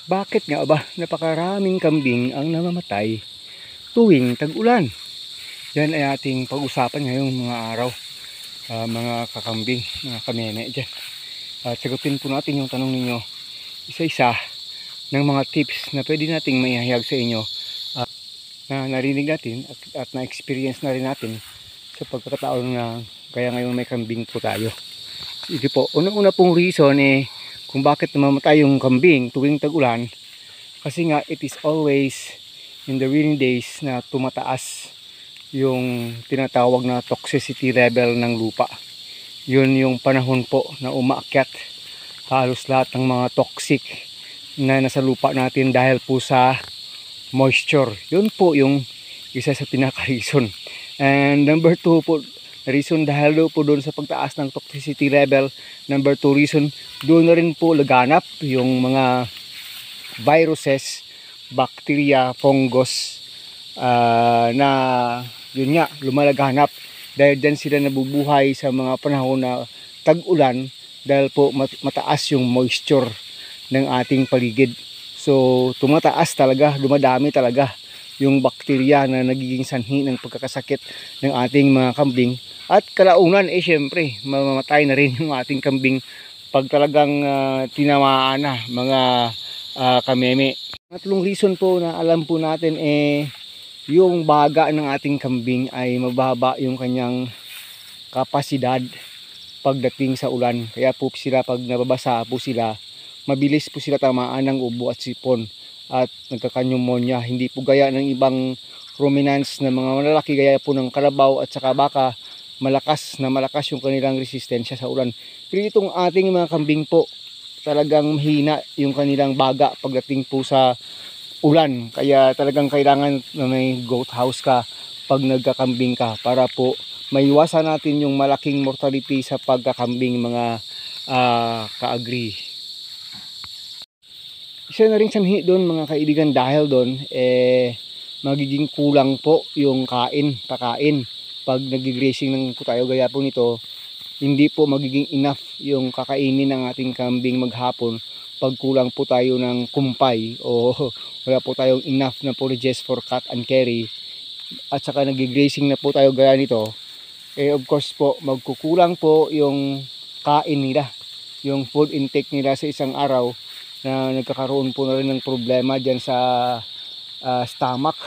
Bakit nga ba napakaraming kambing ang namamatay tuwing tag-ulan? Yan ay ating pag-usapan ngayong mga araw, mga kakambing, mga kamene dyan. At sagutin po natin yung tanong ninyo isa-isa ng mga tips na pwede nating maihayag sa inyo na narinig natin at na-experience na rin natin sa pagkakataon na kaya ngayon may kambing po tayo. Ito po, unang-una pong reason kung bakit namamatay yung kambing tuwing tag-ulan, kasi nga it is always in the rainy days na tumataas yung tinatawag na toxicity level ng lupa. Yun yung panahon po na umaakyat halos lahat ng mga toxic na nasa lupa natin dahil po sa moisture. Yun po yung isa sa pinaka-reason. And number 2 po, reason dahil po doon sa pagtaas ng toxicity level. Number 2 reason, doon na rin po laganap yung mga viruses, bacteria, fungus na yun nga, lumalaganap. Dahil dyan sila nabubuhay sa mga panahon na tag-ulan dahil po mataas yung moisture ng ating paligid. So tumataas talaga, dumadami talaga yung bakterya na nagiging sanhi ng pagkakasakit ng ating mga kambing. At kalaunan syempre mamamatay na rin yung ating kambing pag talagang tinamaan na mga kameme. Tatlong reason po na alam po natin yung baga ng ating kambing ay mababa yung kanyang kapasidad pagdating sa ulan. Kaya po sila pag nababasa po sila, mabilis po sila tamaan ng ubo at sipon at nagkakanyumonya. Hindi po gaya ng ibang ruminants na mga malalaki gaya po ng kalabaw at saka baka, malakas yung kanilang resistensya sa ulan. Pero itong ating mga kambing po, talagang mahina yung kanilang baga pagdating po sa ulan. Kaya talagang kailangan na may goat house ka pag nagkakambing ka para po maiwasan natin yung malaking mortality sa pagkakambing, mga ka-agree. Isa na rin sanhi doon mga kaibigan, dahil doon magiging kulang po yung pakain pag nag-grazing ng po tayo gaya po nito. Hindi po magiging enough yung kakainin ng ating kambing maghapon pag kulang po tayo ng kumpay o wala po tayong enough na forages for cut and carry, at saka nag-grazing na po tayo gaya nito, of course po magkukulang po yung kain nila, yung food intake nila sa isang araw, na nagkakaroon po na rin ng problema dyan sa stomach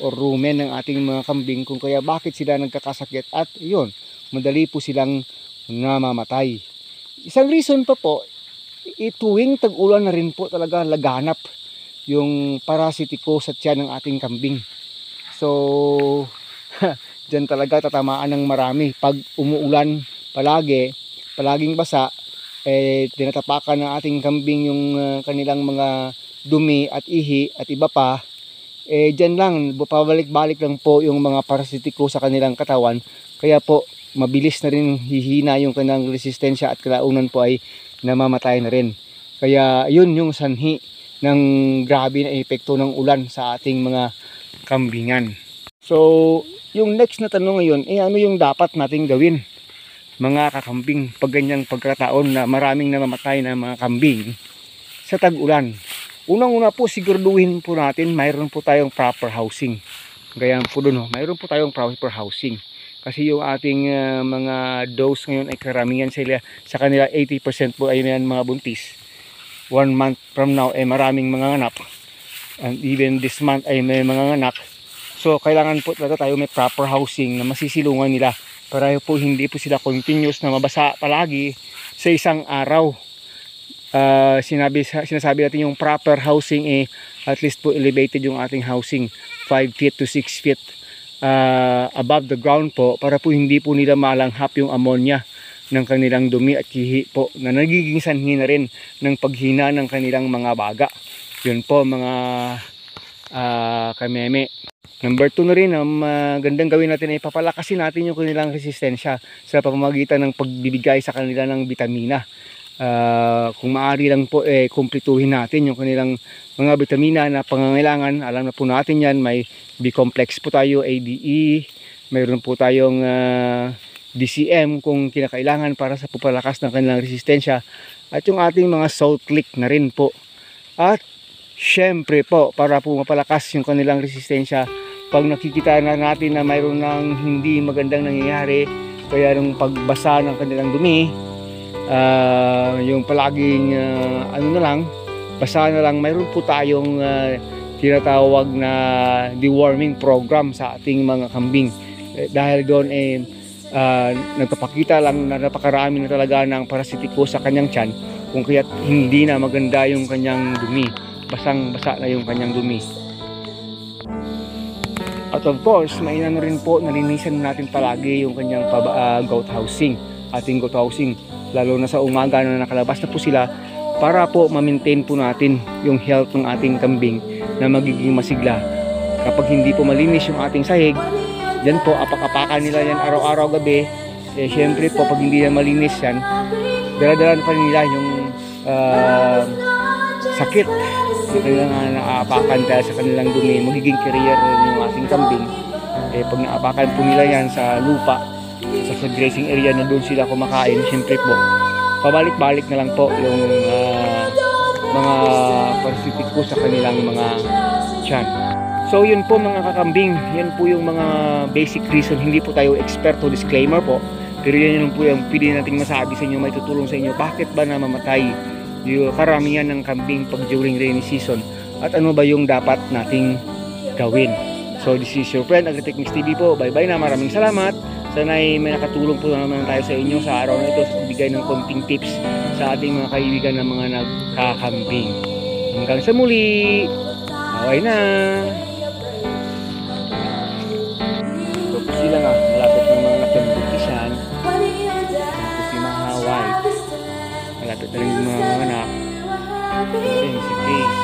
or rumen ng ating mga kambing, kung kaya bakit sila nagkakasakit at yun, madali po silang namamatay. Isang reason pa po, tuwing tag-ulan na rin po talaga laganap yung parasitiko sa tiyan ng ating kambing. So dyan talaga tatamaan ng marami pag umuulan palaging basa, tinatapakan ng ating kambing yung kanilang mga dumi at ihi at iba pa, dyan lang pabalik-balik lang po yung mga parasitiko sa kanilang katawan. Kaya po mabilis na rin hihina yung kanilang resistensya at kalaunan po ay namamatay na rin. Kaya yun yung sanhi ng grabe na epekto ng ulan sa ating mga kambingan. So yung next na tanong ngayon, ano yung dapat nating gawin mga kakambing pag ganyang pagkataon na maraming namamatay na mga kambing sa tag-ulan? Unang-una po, siguraduhin po natin mayroon po tayong proper housing. Gaya po doon, mayroon po tayong proper housing. Kasi yung ating mga does ngayon ay karamihan sila, sa kanila 80% po ay mga buntis. 1 month from now ay maraming mga anak, and even this month ay may mga anak. So kailangan po talaga tayo may proper housing na masisilungan nila para po hindi po sila continuous na mabasa palagi sa isang araw. Sinasabi natin yung proper housing at least po elevated yung ating housing 5 feet to 6 feet above the ground po, para po hindi po nila malanghap yung ammonia ng kanilang dumi at kihi po, na nagiging sanhi na rin ng paghina ng kanilang mga baga. Yun po mga kameme. Number 2 na rin, gandang gawin natin ay papalakasin natin yung kanilang resistensya sa pamamagitan ng pagbibigay sa kanila ng bitamina. Kung maaari lang po kumpletuhin natin yung kanilang mga bitamina na pangangailangan. Alam na po natin yan, may B-complex po tayo, ADE, mayroon po tayong DCM kung kinakailangan para sa pupalakas ng kanilang resistensya, at yung ating mga salt lick na rin po. At syempre po, para po mapalakas yung kanilang resistensya, pag nakikita na natin na mayroon ng hindi magandang nangyayari, kaya nung pagbasa ng kanilang dumi, yung palaging ano na lang, basa na lang, mayroon po tayong tinatawag na deworming program sa ating mga kambing. Dahil doon nagpapakita lang na napakarami na talaga ng parasitiko sa kanyang tiyan, kung kaya't hindi na maganda yung kanyang dumi, basang-basa na yung kanyang dumi. At of course, mainano rin po, nalinisan natin palagi yung kanyang goat housing, ating goat housing, lalo na sa umaga na nakalabas na po sila, para po ma-maintain po natin yung health ng ating kambing na magiging masigla. Kapag hindi po malinis yung ating sahig, yan po, apak-apakan nila yan araw-araw gabi. Syempre po, pag hindi na malinis yan, dala-dala pa nila yung sakit na kanilang naapakan dahil sa kanilang dumi. Magiging carrier yung ating kambing. Pag naapakan po nila yan sa lupa, sa grazing area na doon sila kumakain, syempre po, pabalik-balik na lang po yung mga parasitiko sa kanilang mga tiyan. So yun po mga kakambing, yan po yung mga basic reason. Hindi po tayo eksperto, disclaimer po, pero yan po yung pwede nating masabi sa inyo, may tutulong sa inyo bakit ba namamatay yung karamihan ng kambing pag during rainy season, at ano ba yung dapat nating gawin. So this is your friend Agritech Mix TV po. Bye bye na, maraming salamat. Sana'y may nakatulong po naman tayo sa inyo sa araw na ito sa pagbigay ng konting tips sa ating mga kaibigan ng mga nagkakambing. Hanggang sa muli, bye na. So po sila nga, malapit ng mga nakambutisan. Tapos si mga white, malapit na rin yung mga anak. Ayun, si Grace.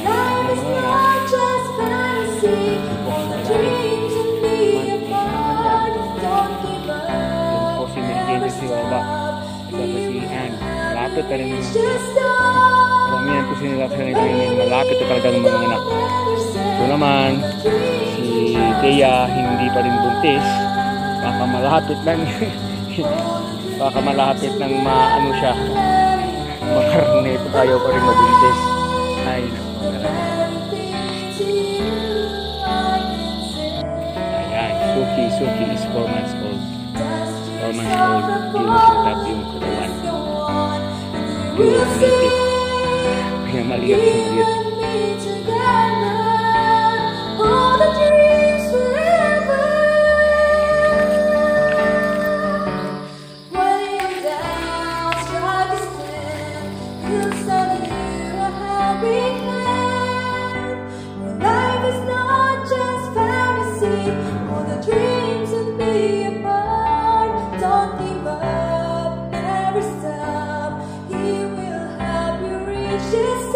Malapit na mga anak. Si Baba, si Ann, malapit na rin mga karamihan po sila sa nila, malapit na talaga ng mga anak. So naman, si Thea hindi pa rin buntis, baka malapit ng maano siya, makarne po tayo pa rin mabuntis. Ay, ayan, Suki is 4 months old. 4 months old, pinag-tap yung katawan. Yung native. Kaya maliit. Just